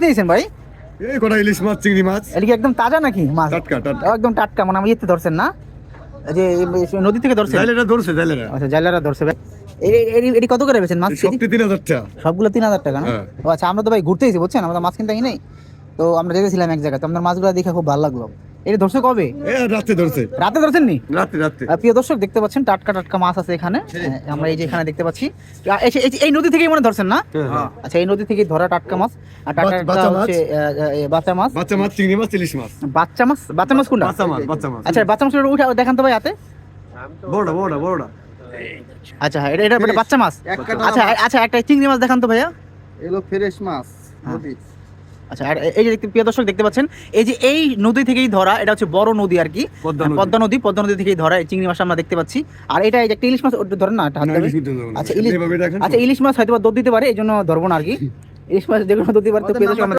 দিয়েছেন ভাই? এই কটা ইলিশ মাছ, চিংড়ি মাছ। এটা কি একদম তাজা নাকি মাছ? টাটকা টাটকা। একদম টাটকা, মানে আমি ইয়েতে ধরছেন না, এই যে এই নদী থেকে ধরছেন? জাইলেরা ধরছে, জাইলেরা। আচ্ছা, জাইলারা ধরছে ভাই। এটি কত করে বেচেন মাছ? সবটি 3000 টাকা। সবগুলো 3000 টাকা না? হ্যাঁ। ও আচ্ছা, আমরা তো ভাই ঘুরতে এসেছি বুঝছেন, আমরা মাছ কিনতে নেই। তো আমরা দেখেছিলাম এক জায়গায়, তো আপনার মাছগুলো দেখে খুব ভালো লাগলো। এটা ধরছে কবে? এ রাতে ধরছে। রাতে ধরছেন নি? রাতে রাতে। প্রিয় দর্শক দেখতে পাচ্ছেন টাটকা টাটকা মাছ আছে এখানে। আমরা এই যে এখানে দেখতে পাচ্ছি, এই নদী থেকেই মনে ধরছেন না? হ্যাঁ। আচ্ছা, এই নদী থেকে ধরা টাটকা মাছ। আর টাটকা বাচ্চা মাছ। হচ্ছে বাচ্চা মাছ। বাচ্চা মাছ, চিংড়ি মাছ, ইলিশ মাছ। বাচ্চা মাছ? বাচ্চা মাছ কোনটা? বাচ্চা মাছ, বাচ্চা মাছ। আচ্ছা, বাচ্চা মাছটা উঠে দেখান তো ভাই হাতে। বড়টা বড়টা বড়টা। আচ্ছা, হ্যাঁ, এটা বাচ্চা মাছ। আচ্ছা আচ্ছা, একটা চিংড়ি মাছ দেখান তো ভাইয়া। এগুলো ফ্রেশ মাছ হ্যাঁ। নদীর। আচ্ছা, আর এই যে প্রিয় দর্শক দেখতে পাচ্ছেন, এই যে এই নদী থেকেই ধরা, এটা হচ্ছে বড় নদী আর কি, পদ্মা নদী থেকেই ধরা এই চিংড়ি মাছ আমরা দেখতে পাচ্ছি। আর এটা এই যে একটা ইলিশ মাছ, ওটা ধরেন না, এটা হাত না, দেবে। ইলিশ মাছ ধরবো না। আচ্ছা, ইলিশ, এভাবে দেখেন তো। আচ্ছা, ইলিশ মাছ হয়তো বা দৌড় দিতে পারে, এই জন্য ধরবো না আর কি। ইলিশ মাছ যেগুলো দৌড় দিতে পারে। তো প্রিয় দর্শক আমরা